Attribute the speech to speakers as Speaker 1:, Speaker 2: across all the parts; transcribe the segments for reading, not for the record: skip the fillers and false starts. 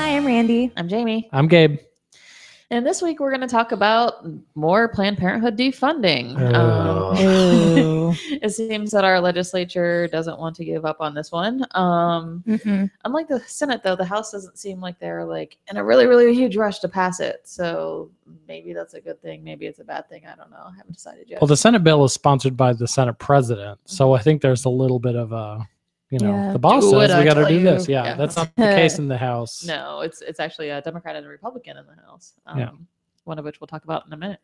Speaker 1: Hi, I'm Randi.
Speaker 2: I'm Jaime.
Speaker 3: I'm Gabe.
Speaker 2: And this week we're going to talk about more Planned Parenthood defunding. It seems that our legislature doesn't want to give up on this one. Unlike the Senate, though, the House doesn't seem like they're like in a really, really huge rush to pass it. So maybe that's a good thing. Maybe it's a bad thing. I don't know. I haven't decided yet.
Speaker 3: Well, the Senate bill is sponsored by the Senate president. So I think there's a little bit of a, the boss says we got to do this. Yeah, that's not the case in the House.
Speaker 2: No, it's actually a Democrat and a Republican in the House. One of which we'll talk about in a minute.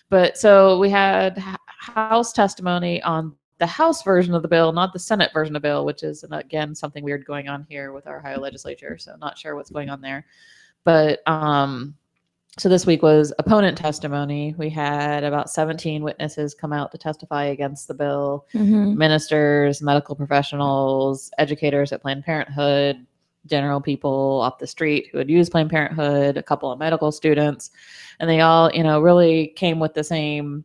Speaker 2: But so we had House testimony on the House version of the bill, not the Senate version of the bill, which is, again, something weird going on here with our Ohio legislature. So not sure what's going on there. But so this week was opponent testimony. We had about 17 witnesses come out to testify against the bill. Ministers, medical professionals, educators at Planned Parenthood, general people off the street who had used Planned Parenthood, a couple of medical students, and they all, really came with the same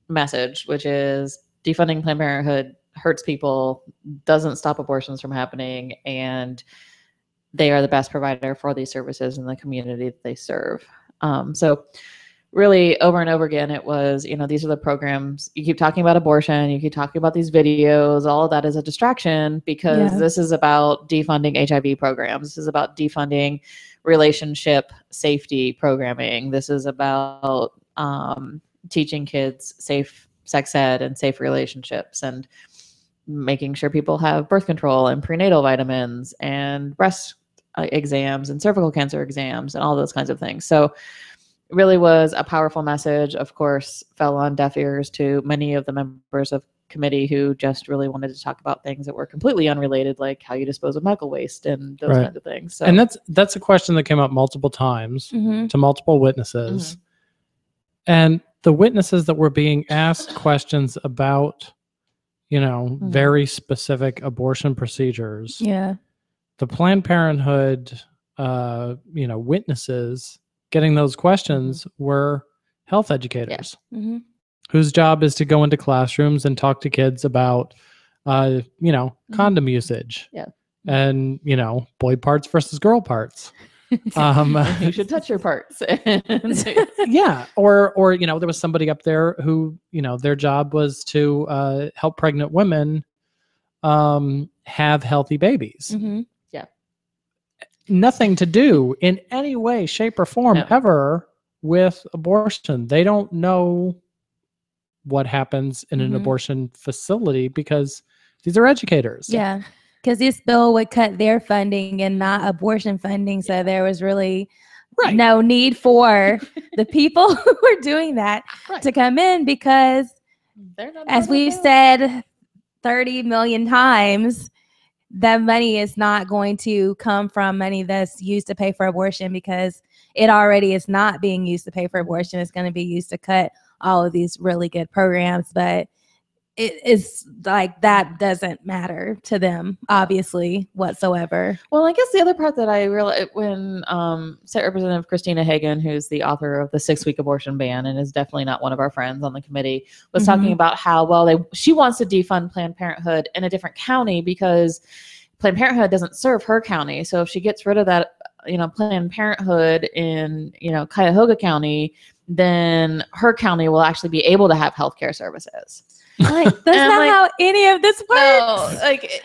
Speaker 2: message, which is defunding Planned Parenthood hurts people, doesn't stop abortions from happening, and they are the best provider for these services in the community that they serve. So really over and over again, it was, these are the programs. You keep talking about abortion, you keep talking about these videos, all of that is a distraction because this is about defunding HIV programs. This is about defunding relationship safety programming. This is about teaching kids safe sex ed and safe relationships and making sure people have birth control and prenatal vitamins and breast exams and cervical cancer exams and all those kinds of things. So it really was a powerful message. Of course, fell on deaf ears to many of the members of committee who just really wanted to talk about things that were completely unrelated, like how you dispose of medical waste and those kinds of things. So,
Speaker 3: and that's a question that came up multiple times to multiple witnesses. And the witnesses that were being asked questions about, very specific abortion procedures. The Planned Parenthood, witnesses getting those questions were health educators whose job is to go into classrooms and talk to kids about, condom usage and, boy parts versus girl parts.
Speaker 2: You should touch your parts.
Speaker 3: Or there was somebody up there who, their job was to help pregnant women have healthy babies. Nothing to do in any way, shape, or form ever with abortion. They don't know what happens in an abortion facility because these are educators.
Speaker 1: Because this bill would cut their funding and not abortion funding. So there was really no need for the people who were doing that to come in because, as we've said 30 million times, that money is not going to come from money that's used to pay for abortion because it already is not being used to pay for abortion. It's going to be used to cut all of these really good programs, but it is like that doesn't matter to them, obviously, whatsoever.
Speaker 2: Well, I guess the other part that I realized when State Representative Christina Hagan, who's the author of the 6-week abortion ban and is definitely not one of our friends on the committee, was talking about how, she wants to defund Planned Parenthood in a different county because Planned Parenthood doesn't serve her county. So if she gets rid of that, Planned Parenthood in, Cuyahoga County, then her county will actually be able to have healthcare services.
Speaker 1: That's not how any of this works.
Speaker 2: No,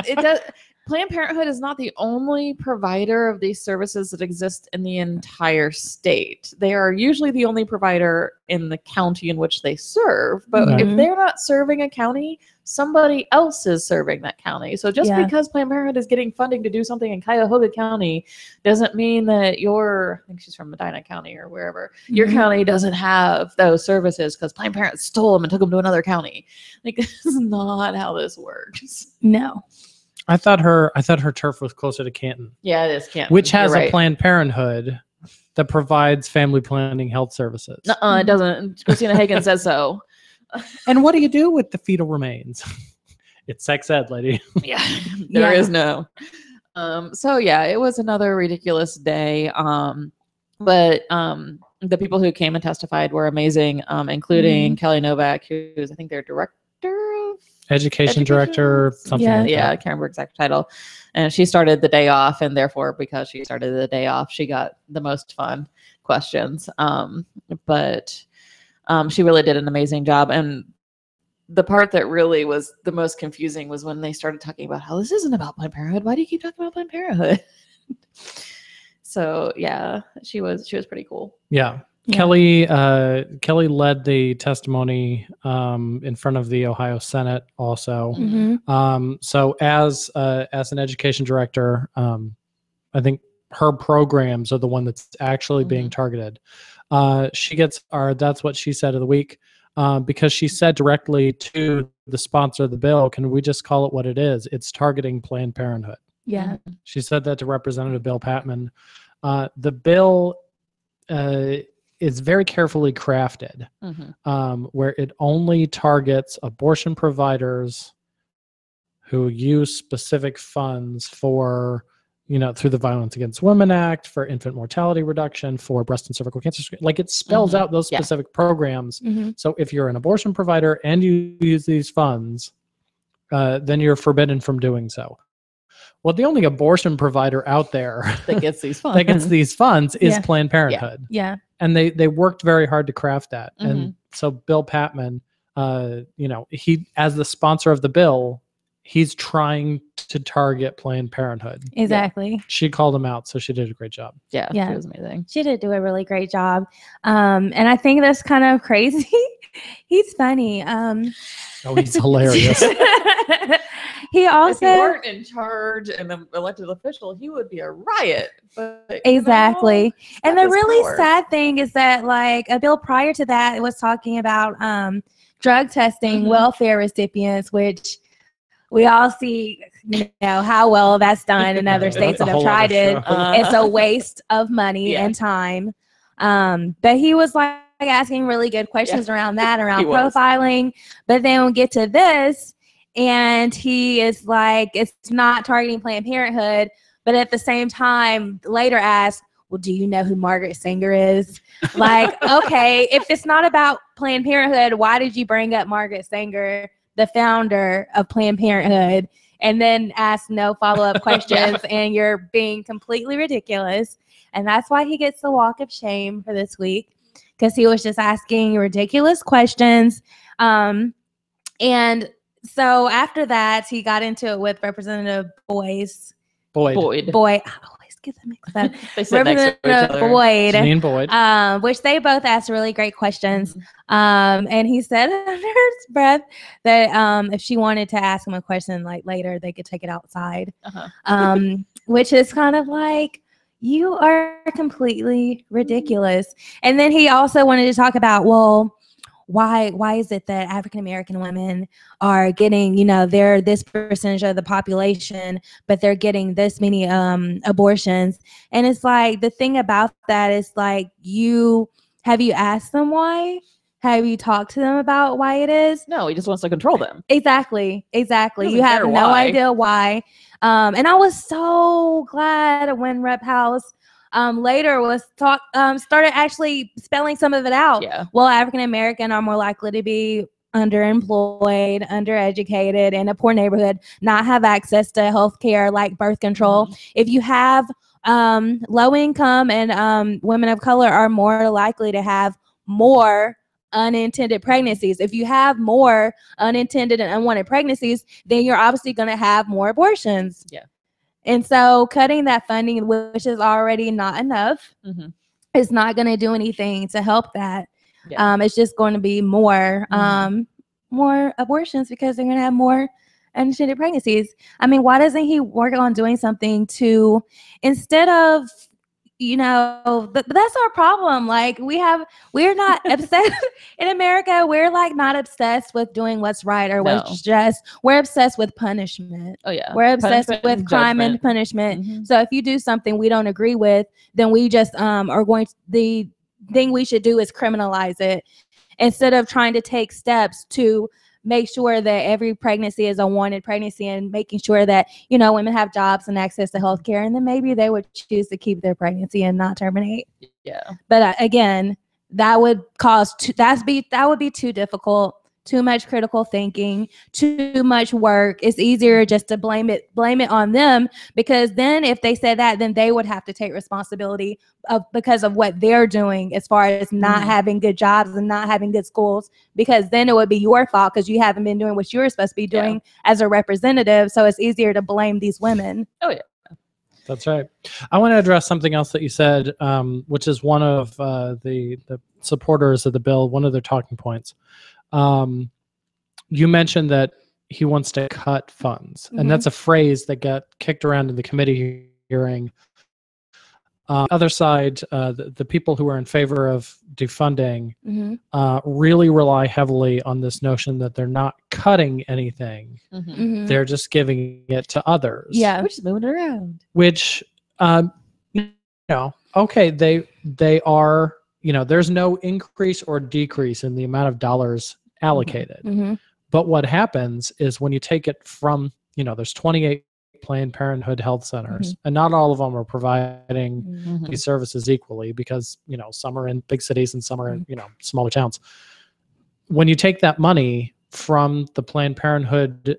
Speaker 2: it does. Planned Parenthood is not the only provider of these services that exist in the entire state. They are usually the only provider in the county in which they serve. But if they're not serving a county, somebody else is serving that county. So just because Planned Parenthood is getting funding to do something in Cuyahoga County doesn't mean that I think she's from Medina County or wherever, your county doesn't have those services because Planned Parenthood stole them and took them to another county. This is not how this works.
Speaker 1: No.
Speaker 3: I thought her turf was closer to Canton.
Speaker 2: Yeah, it is Canton.
Speaker 3: Which has a Planned Parenthood that provides family planning health services.
Speaker 2: It doesn't. Christina Hagan says so.
Speaker 3: And what do you do with the fetal remains? It's sex ed, lady.
Speaker 2: There is no. It was another ridiculous day. But the people who came and testified were amazing, including Kelly Novak, who's I think their director of
Speaker 3: education director, something like that.
Speaker 2: Yeah, I can't remember exact title. And she started the day off, and therefore, because she started the day off, she got the most fun questions. But she really did an amazing job. And the part that really was the most confusing was when they started talking about how this isn't about Planned Parenthood. Why do you keep talking about Planned Parenthood? So yeah, she was pretty cool.
Speaker 3: Yeah. Kelly led the testimony in front of the Ohio Senate also. So as an education director, I think her programs are the one that's actually being targeted. She gets that's what she said of the week, because she said directly to the sponsor of the bill, can we just call it what it is? It's targeting Planned Parenthood.
Speaker 1: Yeah.
Speaker 3: She said that to Representative Bill Patman. The bill is very carefully crafted, where it only targets abortion providers who use specific funds for, through the Violence Against Women Act, for infant mortality reduction, for breast and cervical cancer. Like, it spells out those specific programs. So if you're an abortion provider and you use these funds, then you're forbidden from doing so. Well, the only abortion provider out there
Speaker 2: that gets these funds,
Speaker 3: is Planned Parenthood.
Speaker 1: Yeah.
Speaker 3: And they worked very hard to craft that. And so Bill Patman, he, as the sponsor of the bill, he's trying to target Planned Parenthood.
Speaker 1: Exactly.
Speaker 3: Yeah. She called him out, so she did a great job.
Speaker 2: Yeah. She was amazing.
Speaker 1: She did do a really great job. And I think that's kind of crazy. He's funny.
Speaker 3: He's hilarious.
Speaker 1: He also,
Speaker 2: if he weren't in charge and an elected official, he would be a riot. But,
Speaker 1: exactly. And the really sad thing is that, like, a bill prior to that, it was talking about drug testing welfare recipients, which we all see, how well that's done in other states that have tried it. It's a waste of money and time. But he was like asking really good questions around that, around profiling. But then we'll get to this, and he is like, it's not targeting Planned Parenthood, but at the same time later asked, well, do you know who Margaret Sanger is? Like, okay, if it's not about Planned Parenthood, why did you bring up Margaret Sanger, the founder of Planned Parenthood, and then ask no follow-up questions? And you're being completely ridiculous. And that's why he gets the walk of shame for this week, because he was just asking ridiculous questions. And so after that, he got into it with Representative Boyd. I always get them mixed up. Representative Boyd.
Speaker 3: Janine Boyd.
Speaker 1: Which they both asked really great questions. And he said under his breath that if she wanted to ask him a question like later, they could take it outside. Which is kind of like, you are completely ridiculous. And then he also wanted to talk about, well, why is it that African American women are getting, they're this percentage of the population, but they're getting this many abortions? And it's like, the thing about that is like, have you asked them why? Have you talked to them about why it is?
Speaker 2: No, he just wants to control them.
Speaker 1: Exactly. You have no idea why. And I was so glad when Rep House later was started actually spelling some of it out. Well, African American are more likely to be underemployed, undereducated, in a poor neighborhood, not have access to health care like birth control. If you have low income and women of color are more likely to have more unintended pregnancies. If you have more unintended and unwanted pregnancies, then you're obviously going to have more abortions. And so cutting that funding, which is already not enough, is not going to do anything to help that. It's just going to be more abortions, because they're going to have more unintended pregnancies. I mean, why doesn't he work on doing something to, instead of, but that's our problem. Like, we're not obsessed in America. We're like not obsessed with doing what's right or what's just. We're obsessed with punishment. We're obsessed with crime and punishment. So if you do something we don't agree with, then we just are going to, the thing we should do is criminalize it, instead of trying to take steps to make sure that every pregnancy is a wanted pregnancy, and making sure that, women have jobs and access to health care, and then maybe they would choose to keep their pregnancy and not terminate. But again, that would be too difficult too much critical thinking, too much work. It's easier just to blame it on them, because then if they said that, then they would have to take responsibility because of what they're doing as far as not having good jobs and not having good schools, because then it would be your fault because you haven't been doing what you're supposed to be doing as a representative. So it's easier to blame these women.
Speaker 2: Oh yeah.
Speaker 3: That's right. I want to address something else that you said, which is one of the supporters of the bill, one of their talking points. You mentioned that he wants to cut funds, and that's a phrase that got kicked around in the committee hearing. Other side, the people who are in favor of defunding really rely heavily on this notion that they're not cutting anything. They're just giving it to others.
Speaker 1: Yeah.
Speaker 2: We're just moving it around.
Speaker 3: Which, okay, they are, there's no increase or decrease in the amount of dollars allocated. But what happens is when you take it from, there's 28 Planned Parenthood health centers, and not all of them are providing these services equally, because some are in big cities and some are in smaller towns. When you take that money from the Planned Parenthood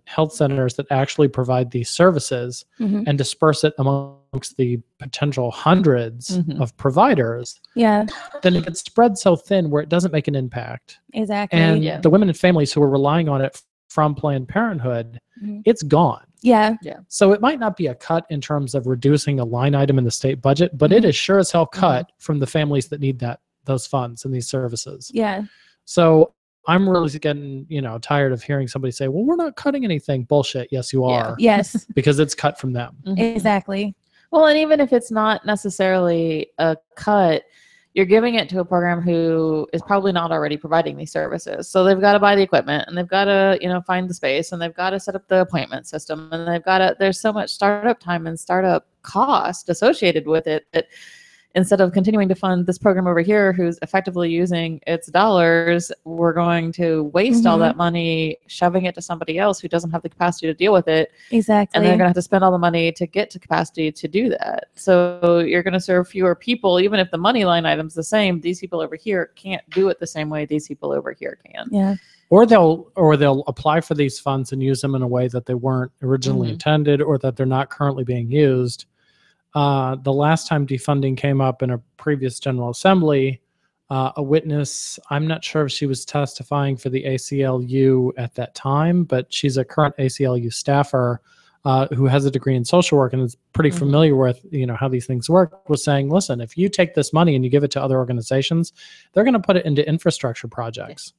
Speaker 3: health centers that actually provide these services and disperse it amongst the potential hundreds of providers, then it gets spread so thin where it doesn't make an impact.
Speaker 1: Exactly.
Speaker 3: And the women and families who are relying on it from Planned Parenthood, it's gone.
Speaker 1: Yeah.
Speaker 3: So it might not be a cut in terms of reducing a line item in the state budget, but it is sure as hell cut from the families that need those funds and these services.
Speaker 1: Yeah.
Speaker 3: So I'm really getting, tired of hearing somebody say, well, we're not cutting anything. Bullshit. Yes, you are.
Speaker 1: Yes.
Speaker 3: Because it's cut from them.
Speaker 1: Exactly.
Speaker 2: Well, and even if it's not necessarily a cut, you're giving it to a program who is probably not already providing these services. So they've got to buy the equipment, and they've got to, find the space, and they've got to set up the appointment system, and there's so much startup time and startup cost associated with it that instead of continuing to fund this program over here who's effectively using its dollars, we're going to waste all that money shoving it to somebody else who doesn't have the capacity to deal with it.
Speaker 1: Exactly.
Speaker 2: And they're going to have to spend all the money to get to capacity to do that. So you're going to serve fewer people. Even if the money line item's the same, these people over here can't do it the same way these people over here can.
Speaker 1: Yeah.
Speaker 3: Or they'll apply for these funds and use them in a way that they weren't originally intended, or that they're not currently being used. The last time defunding came up in a previous General Assembly, a witness, I'm not sure if she was testifying for the ACLU at that time, but she's a current ACLU staffer who has a degree in social work and is pretty familiar with how these things work, was saying, listen, if you take this money and you give it to other organizations, they're going to put it into infrastructure projects.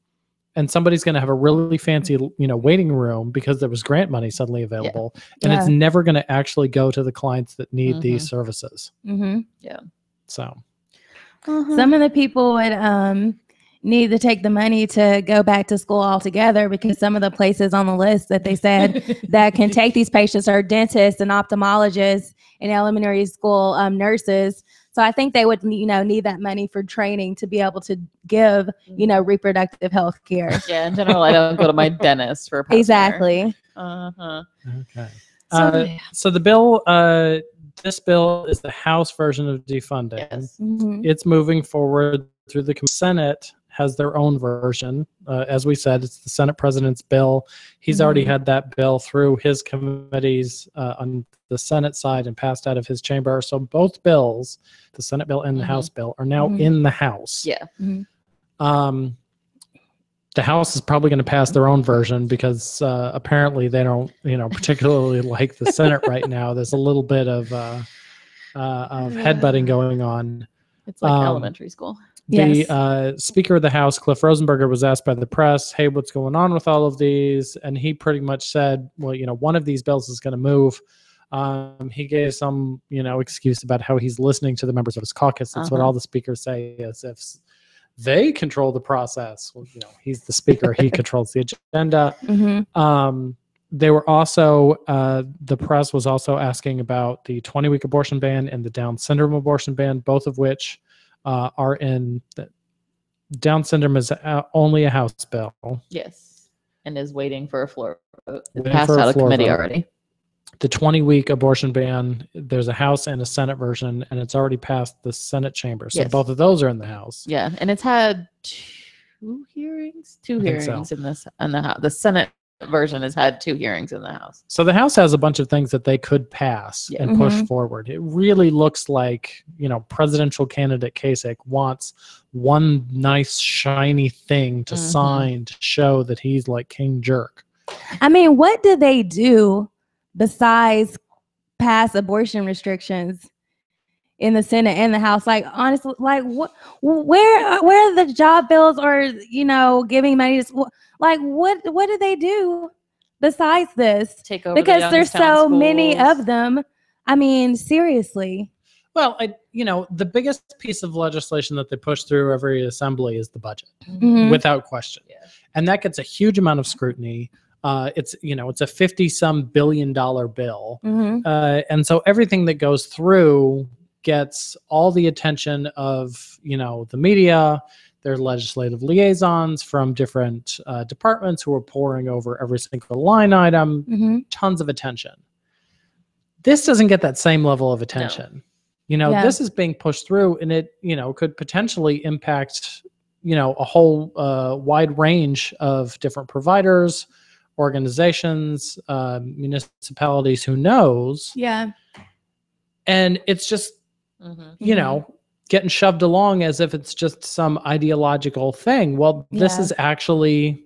Speaker 3: And somebody's going to have a really fancy, waiting room because there was grant money suddenly available, and it's never going to actually go to the clients that need these services.
Speaker 2: Yeah.
Speaker 3: So
Speaker 1: some of the people would need to take the money to go back to school altogether, because some of the places on the list that they said that can take these patients are dentists and ophthalmologists and elementary school nurses. So I think they would, need that money for training to be able to give, reproductive health care.
Speaker 2: Yeah, in general, I don't go to my dentist for a pap
Speaker 1: Exactly.
Speaker 3: Okay.
Speaker 2: So
Speaker 3: the bill, this bill is the House version of defunding.
Speaker 2: Yes.
Speaker 3: It's moving forward through the Senate. Has their own version. As we said, it's the Senate President's bill. He's already had that bill through his committees on the Senate side and passed out of his chamber. So both bills, the Senate bill and the House bill, are now in the House.
Speaker 2: Yeah.
Speaker 3: The House is probably going to pass their own version because apparently they don't, particularly like the Senate right now. There's a little bit of headbutting going on.
Speaker 2: It's like elementary school.
Speaker 3: The Speaker of the House, Cliff Rosenberger, was asked by the press, hey, what's going on with all of these? And he pretty much said, well, one of these bills is going to move. He gave some, excuse about how he's listening to the members of his caucus. That's what all the speakers say, as if they control the process. Well, he's the speaker. He controls the agenda. They were also, the press was also asking about the 20-week abortion ban and the Down syndrome abortion ban, both of which are in Down syndrome is only a House bill.
Speaker 2: Yes, and is waiting for a floor vote. It's
Speaker 3: Waiting
Speaker 2: passed
Speaker 3: for a
Speaker 2: out of
Speaker 3: floor
Speaker 2: committee
Speaker 3: vote.
Speaker 2: already.
Speaker 3: The 20-week abortion ban, there's a House and a Senate version, and it's already passed the Senate chamber. So
Speaker 2: Yes.
Speaker 3: both of those are in the House.
Speaker 2: Yeah, and it's had 2 hearings
Speaker 3: I think so.
Speaker 2: in this, and the Senate version has had 2 hearings in the House.
Speaker 3: So the House has a bunch of things that they could pass and push forward. It really looks like, presidential candidate Kasich wants one nice shiny thing to sign to show that he's like King Jerk.
Speaker 1: I mean, what did they do besides pass abortion restrictions in the Senate and the House? Like, honestly, like where are the job bills or, giving money to, like, what did they do besides this?
Speaker 2: Take over
Speaker 1: because there's so many of them. I mean, seriously.
Speaker 3: Well, the biggest piece of legislation that they push through every assembly is the budget, without question. Yeah. And that gets a huge amount of scrutiny. It's a $50-some billion bill. And so everything that goes through gets all the attention of, the media. There's legislative liaisons from different departments who are poring over every single line item, tons of attention. This doesn't get that same level of attention. No. This is being pushed through, and it, could potentially impact, a whole wide range of different providers, organizations, municipalities, who knows?
Speaker 1: Yeah.
Speaker 3: And it's just, getting shoved along as if it's just some ideological thing. Well, this is actually,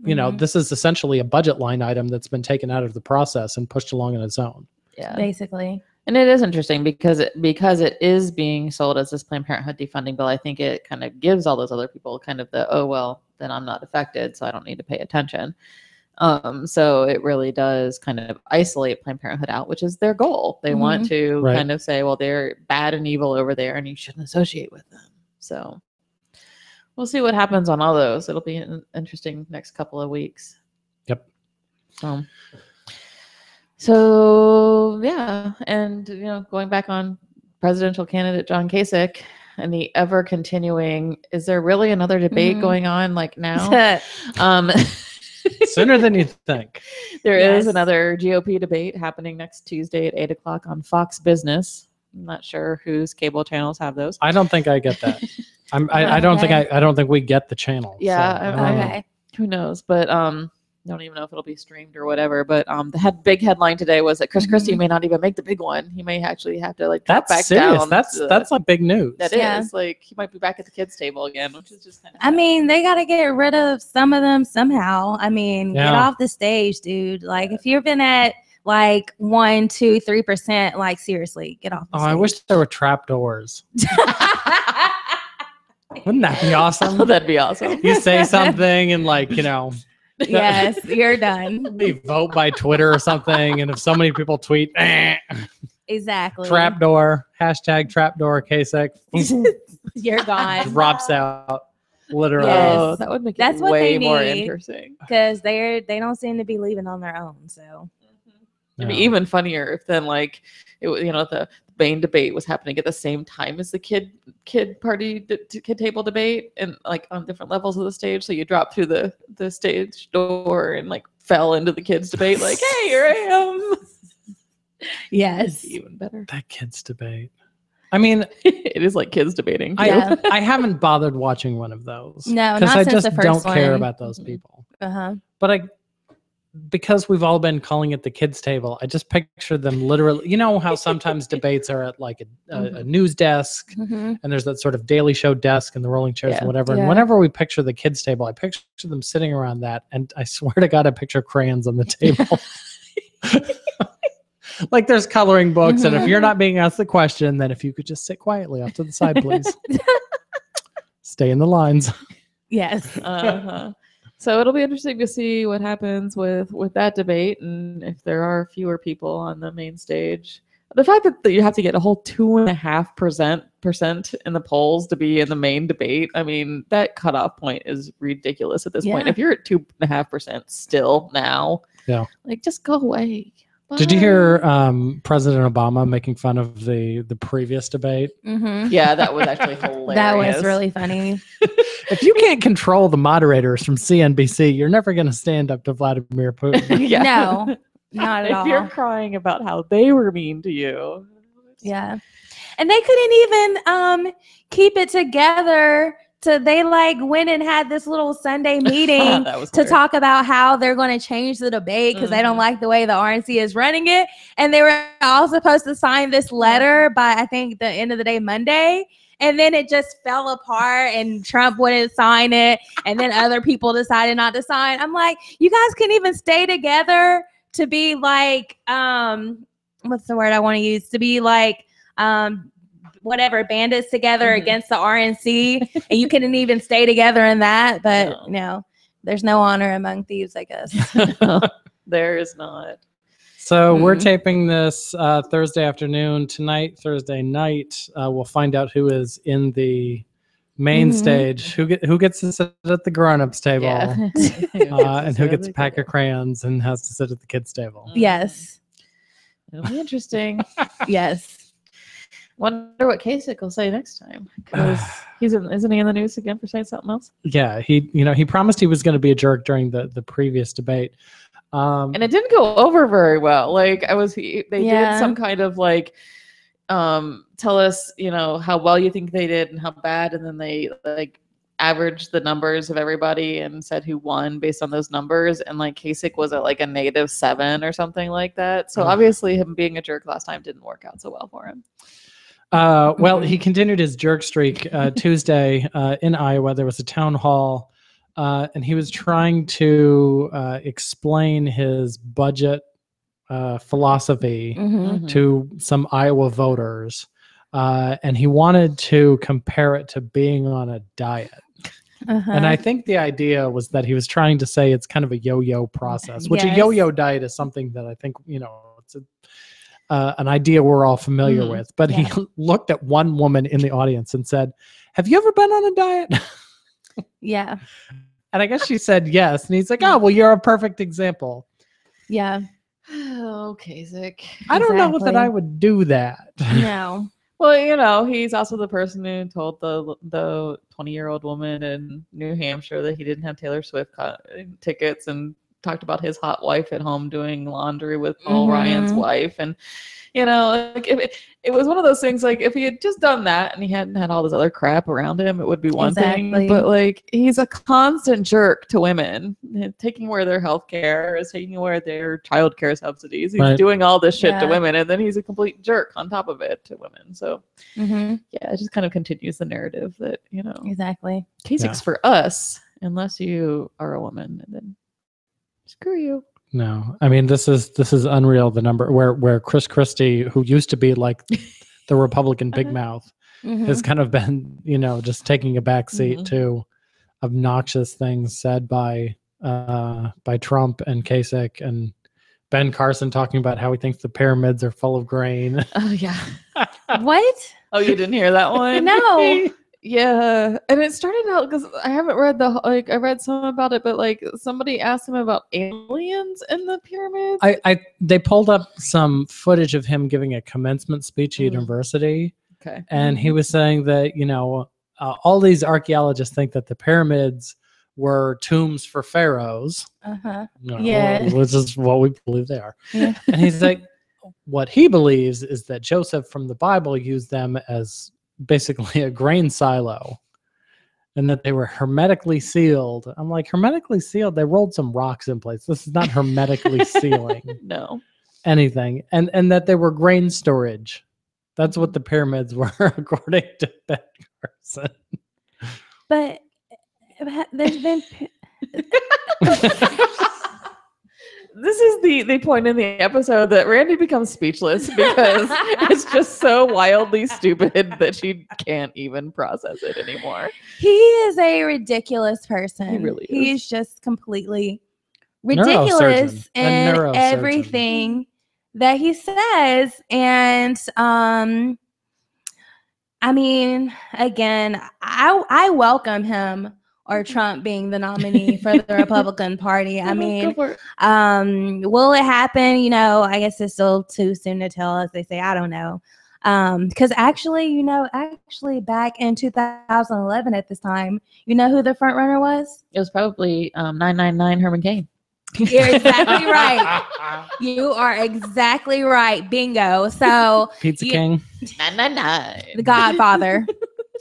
Speaker 3: this is essentially a budget line item that's been taken out of the process and pushed along on its own.
Speaker 2: Yeah.
Speaker 1: Basically.
Speaker 2: And it is interesting because it is being sold as this Planned Parenthood defunding bill. I think it kind of gives all those other people kind of the, oh, well, then I'm not affected, so I don't need to pay attention. So it really does kind of isolate Planned Parenthood out, which is their goal. They want to kind of say, well, they're bad and evil over there and you shouldn't associate with them. So we'll see what happens on all those. It'll be an interesting next couple of weeks.
Speaker 3: Yep.
Speaker 2: So yeah. And, going back on presidential candidate John Kasich and the ever continuing, is there really another debate going on like now?
Speaker 3: Sooner than you think.
Speaker 2: There is another GOP debate happening next Tuesday at 8:00 on Fox Business. I'm not sure whose cable channels have those.
Speaker 3: I don't think I get that. I don't think we get the channel.
Speaker 2: Yeah.
Speaker 3: So,
Speaker 1: okay.
Speaker 2: Who knows? But don't even know if it'll be streamed or whatever. But the big headline today was that Chris Christie may not even make the big one. He may actually have to drop back
Speaker 3: serious.
Speaker 2: down.
Speaker 3: That's like big news.
Speaker 2: That is like he might be back at the kids' table again, which is just kind of.
Speaker 1: I mean, they got to get rid of some of them somehow. I mean, get off the stage, dude. Like if you've been at like 1%, 2%, 3%, like seriously, get off the stage.
Speaker 3: I wish there were trapdoors. Wouldn't that be awesome?
Speaker 2: Oh, that'd be awesome.
Speaker 3: You say something and
Speaker 1: yes, you're done.
Speaker 3: They vote by Twitter or something, and if so many people tweet,
Speaker 1: exactly.
Speaker 3: Trapdoor, #trapdoor Kasich.
Speaker 1: You're gone.
Speaker 3: Drops out. Literally.
Speaker 1: Yes.
Speaker 2: Oh, that would make
Speaker 1: That's
Speaker 2: it
Speaker 1: what
Speaker 2: way
Speaker 1: they
Speaker 2: more
Speaker 1: need.
Speaker 2: interesting.
Speaker 1: Because they don't seem to be leaving on their own. So
Speaker 2: it'd be even funnier if then it was the main debate was happening at the same time as the kid table debate and on different levels of the stage. So you drop through the stage door and fell into the kids debate. Like, hey, here I am.
Speaker 1: Yes.
Speaker 2: Even better.
Speaker 3: That kids debate. I mean,
Speaker 2: it is like kids debating.
Speaker 3: I haven't bothered watching one of those.
Speaker 1: No,
Speaker 3: because
Speaker 1: not
Speaker 3: I
Speaker 1: since
Speaker 3: just
Speaker 1: the first
Speaker 3: don't
Speaker 1: one.
Speaker 3: care about those people. But because we've all been calling it the kids table, I just picture them literally. You know how sometimes debates are at a news desk, and there's that sort of Daily Show desk and the rolling chairs and whatever. And whenever we picture the kids table, I picture them sitting around that, and I swear to God, I picture crayons on the table. Like there's coloring books, and if you're not being asked the question, then if you could just sit quietly off to the side, please. Stay in the lines.
Speaker 1: Yes.
Speaker 2: So it'll be interesting to see what happens with that debate, and if there are fewer people on the main stage. The fact that you have to get a whole 2.5% in the polls to be in the main debate, I mean, that cutoff point is ridiculous at this point. If you're at 2.5% still now, just go away. Bye.
Speaker 3: Did you hear President Obama making fun of the previous debate?
Speaker 2: Yeah, that was actually hilarious.
Speaker 1: That was really funny.
Speaker 3: If you can't control the moderators from CNBC, you're never going to stand up to Vladimir Putin.
Speaker 1: No, not at all.
Speaker 2: If you're crying about how they were mean to you.
Speaker 1: Yeah. And they couldn't even keep it together they like went and had this little Sunday meeting to talk about how they're going to change the debate because they don't like the way the RNC is running it. And they were all supposed to sign this letter by, I think, the end of the day, Monday. And then it just fell apart and Trump wouldn't sign it. And then other people decided not to sign. I'm like, you guys can even stay together to be like, what's the word I want to use? To be like, whatever, bandits together against the RNC. And you couldn't even stay together in that. But no, there's no honor among thieves, I guess.
Speaker 2: No, there is not.
Speaker 3: So we're taping this Thursday afternoon. Tonight, Thursday night, we'll find out who is in the main stage, who gets to sit at the grown-ups table, and who gets a pack of crayons and has to sit at the kids' table.
Speaker 1: Yes.
Speaker 2: It'll be interesting.
Speaker 1: Yes.
Speaker 2: Wonder what Kasich will say next time, because isn't he in the news again for saying something else?
Speaker 3: Yeah, he promised he was going to be a jerk during the previous debate.
Speaker 2: And it didn't go over very well. Like they did some kind of like, tell us, how well you think they did and how bad. And then they like averaged the numbers of everybody and said who won based on those numbers. And like Kasich was at like a -7 or something like that. So obviously him being a jerk last time didn't work out so well for him.
Speaker 3: Well, he continued his jerk streak Tuesday in Iowa. There was a town hall. And he was trying to explain his budget philosophy to some Iowa voters. And he wanted to compare it to being on a diet. And I think the idea was that he was trying to say it's kind of a yo-yo process, which a yo-yo diet is something that I think, it's an idea we're all familiar with. But he looked at one woman in the audience and said, "Have you ever been on a diet?"
Speaker 1: Yeah.
Speaker 3: And I guess she said yes. And he's like, "Oh, well, you're a perfect example."
Speaker 1: Yeah.
Speaker 2: Oh, Kasich.
Speaker 3: I don't know that I would do that.
Speaker 1: No.
Speaker 2: Well, he's also the person who told the 20-year-old woman in New Hampshire that he didn't have Taylor Swift tickets, and talked about his hot wife at home doing laundry with Paul Ryan's wife. And like it was one of those things, like if he had just done that and he hadn't had all this other crap around him, it would be one thing. But like he's a constant jerk to women, taking away their health care, is taking away their child care subsidies. He's doing all this shit to women, and then he's a complete jerk on top of it to women. So it just kind of continues the narrative that
Speaker 1: exactly
Speaker 2: Kasich's for us unless you are a woman, and then screw you.
Speaker 3: No, I mean, this is unreal. The number where Chris Christie, who used to be like the Republican big mouth, has kind of been, just taking a back seat to obnoxious things said by Trump and Kasich, and Ben Carson talking about how he thinks the pyramids are full of grain.
Speaker 2: Oh yeah.
Speaker 1: What?
Speaker 2: Oh, you didn't hear that one?
Speaker 1: No.
Speaker 2: Yeah, and it started out because I haven't read I read some about it, but like somebody asked him about aliens in the pyramids.
Speaker 3: They pulled up some footage of him giving a commencement speech at university.
Speaker 2: Okay,
Speaker 3: and he was saying that all these archaeologists think that the pyramids were tombs for pharaohs.
Speaker 1: Yeah,
Speaker 3: which is what we believe they are.
Speaker 1: Yeah.
Speaker 3: And he's like, what he believes is that Joseph from the Bible used them as basically a grain silo, and that they were hermetically sealed. I'm like, hermetically sealed? They rolled some rocks in place. This is not hermetically sealing anything. And that they were grain storage. That's what the pyramids were, according to Ben Carson.
Speaker 1: But there's been
Speaker 2: this is the point in the episode that Randi becomes speechless because it's just so wildly stupid that she can't even process it anymore.
Speaker 1: He is a ridiculous person.
Speaker 2: He really is.
Speaker 1: He's just completely ridiculous in everything that he says. And I mean, again, I welcome him or Trump being the nominee for the Republican Party. I mean, will it happen? I guess it's still too soon to tell, as they say. I don't know. Because actually back in 2011 at this time, who the front runner was?
Speaker 2: It was probably 999 Herman Cain.
Speaker 1: You're exactly right. You are exactly right. Bingo. So
Speaker 3: Pizza King.
Speaker 2: 999.
Speaker 1: The Godfather.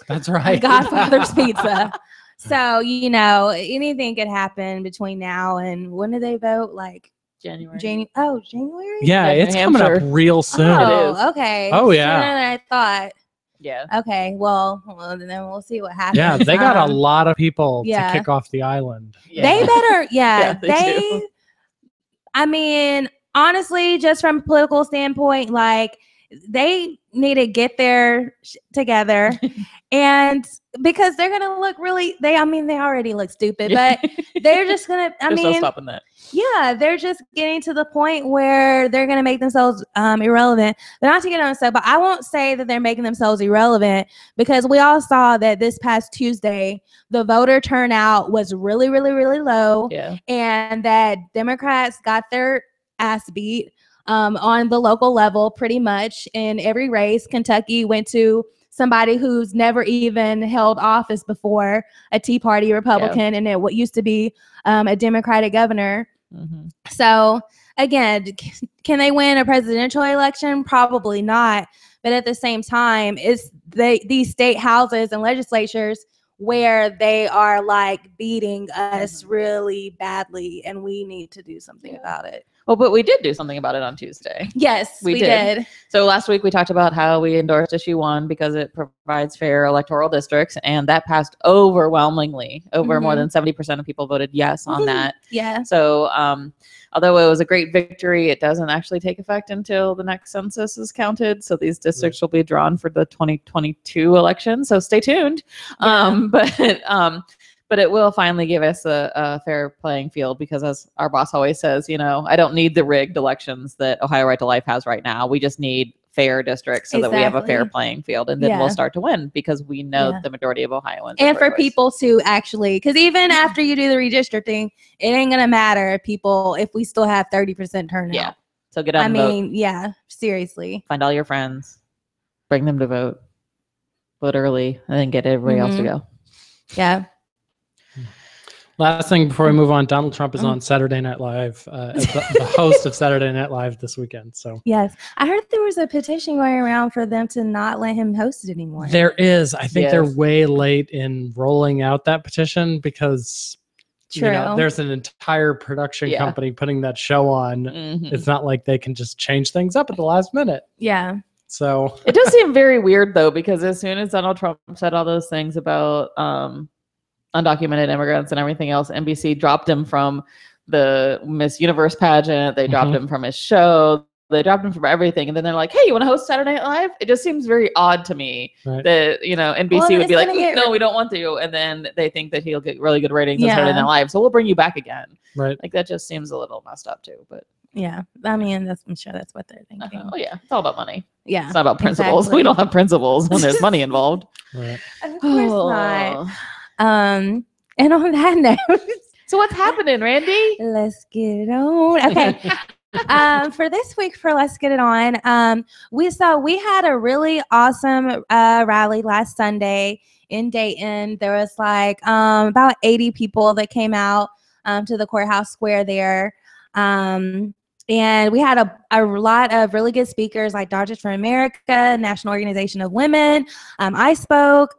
Speaker 3: That's right.
Speaker 1: Godfather's Pizza. So, you know, anything could happen between now and when do they vote? Like
Speaker 2: January.
Speaker 1: January?
Speaker 3: Yeah, it's coming up real soon.
Speaker 1: Oh, okay.
Speaker 3: Oh, yeah.
Speaker 1: Sooner than I thought.
Speaker 2: Yeah.
Speaker 1: Okay. Well, then we'll see what happens.
Speaker 3: Yeah, they got a lot of people to kick off the island.
Speaker 2: Yeah.
Speaker 1: They better,
Speaker 2: they do.
Speaker 1: I mean, honestly, just from a political standpoint, like they need to get their together and because they're going to look really, they already look stupid, but they're just going to,
Speaker 2: There's no stopping that.
Speaker 1: Yeah, they're just getting to the point where they're going to make themselves irrelevant. But not to get on so, but I won't say that they're making themselves irrelevant because we all saw that this past Tuesday, the voter turnout was really, really, really low.
Speaker 2: Yeah.
Speaker 1: And that Democrats got their ass beat on the local level pretty much in every race. Kentucky went to somebody who's never even held office before, a Tea Party Republican, and what used to be a Democratic governor.
Speaker 2: Mm-hmm.
Speaker 1: So again, can they win a presidential election? Probably not. But at the same time, it's these state houses and legislatures where they are like beating us really badly, and we need to do something about it.
Speaker 2: Well, but we did do something about it on Tuesday.
Speaker 1: Yes, we did.
Speaker 2: So last week we talked about how we endorsed issue 1 because it provides fair electoral districts, and that passed overwhelmingly. More than 70% of people voted yes on that.
Speaker 1: Yeah.
Speaker 2: So although it was a great victory, it doesn't actually take effect until the next census is counted. So these districts will be drawn for the 2022 election. So stay tuned.
Speaker 1: Yeah.
Speaker 2: But it will finally give us a fair playing field because, as our boss always says, you know, I don't need the rigged elections that Ohio Right to Life has right now. We just need fair districts so that we have a fair playing field, and then we'll start to win because we know the majority of Ohioans.
Speaker 1: And for people to actually, because even after you do the redistricting, it ain't gonna matter if we still have 30% turnout.
Speaker 2: Yeah. So get out and vote.
Speaker 1: Yeah, seriously.
Speaker 2: Find all your friends, bring them to vote early, and then get everybody else to go.
Speaker 1: Yeah.
Speaker 3: Last thing before we move on, Donald Trump is on Saturday Night Live, as the host of Saturday Night Live this weekend. So
Speaker 1: yes, I heard there was a petition going around for them to not let him host it anymore.
Speaker 3: There is. I think they're way late in rolling out that petition because there's an entire production company putting that show on. It's not like they can just change things up at the last minute.
Speaker 1: Yeah.
Speaker 3: So
Speaker 2: it does seem very weird though, because as soon as Donald Trump said all those things about undocumented immigrants and everything else, NBC dropped him from the Miss Universe pageant. They dropped him from his show. They dropped him from everything. And then they're like, hey, you want to host Saturday Night Live? It just seems very odd to me that, NBC would be like, no, we don't want to. And then they think that he'll get really good ratings on Saturday Night Live. So we'll bring you back again.
Speaker 3: Right.
Speaker 2: Like that just seems a little messed up too. But
Speaker 1: yeah, I mean, I'm sure that's what they're thinking.
Speaker 2: Oh yeah, it's all about money.
Speaker 1: Yeah,
Speaker 2: it's not about principles. We don't have principles when there's money involved.
Speaker 3: Right.
Speaker 1: Of course not. And on that note,
Speaker 2: so what's happening, Randi?
Speaker 1: Let's get it on. Okay. For this week, for Let's Get It On, we had a really awesome rally last Sunday in Dayton. There was like about 80 people that came out to the courthouse square there. And we had a lot of really good speakers like Doctors for America, National Organization of Women. I spoke.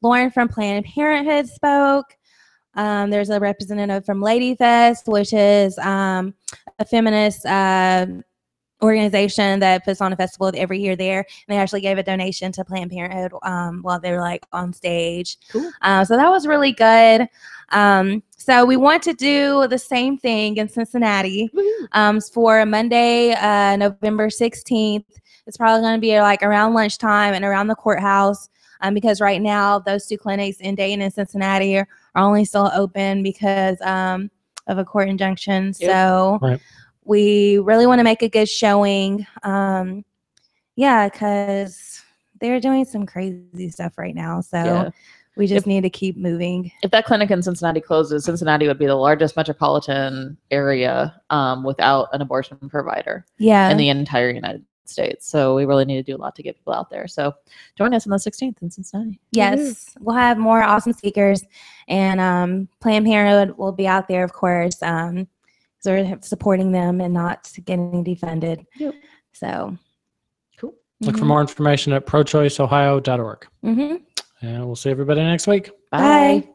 Speaker 1: Lauren from Planned Parenthood spoke. There's a representative from Lady Fest, which is a feminist organization that puts on a festival every year there. And they actually gave a donation to Planned Parenthood while they were like on stage.
Speaker 2: Cool.
Speaker 1: So that was really good. So we want to do the same thing in Cincinnati for Monday, November 16th. It's probably going to be like around lunchtime and around the courthouse. Because right now those two clinics in Dayton and Cincinnati are only still open because of a court injunction. Yep. So we really want to make a good showing. Because they're doing some crazy stuff right now. So we just need to keep moving.
Speaker 2: If that clinic in Cincinnati closes, Cincinnati would be the largest metropolitan area without an abortion provider in the entire United States. So we really need to do a lot to get people out there. So join us on the 16th in Cincinnati.
Speaker 1: Yes, we'll have more awesome speakers, and Planned Parenthood will be out there, of course, so we're supporting them and not getting defunded. So
Speaker 2: cool.
Speaker 3: Look for more information at prochoiceohio.org. And we'll see everybody next week.
Speaker 2: Bye.
Speaker 1: Bye.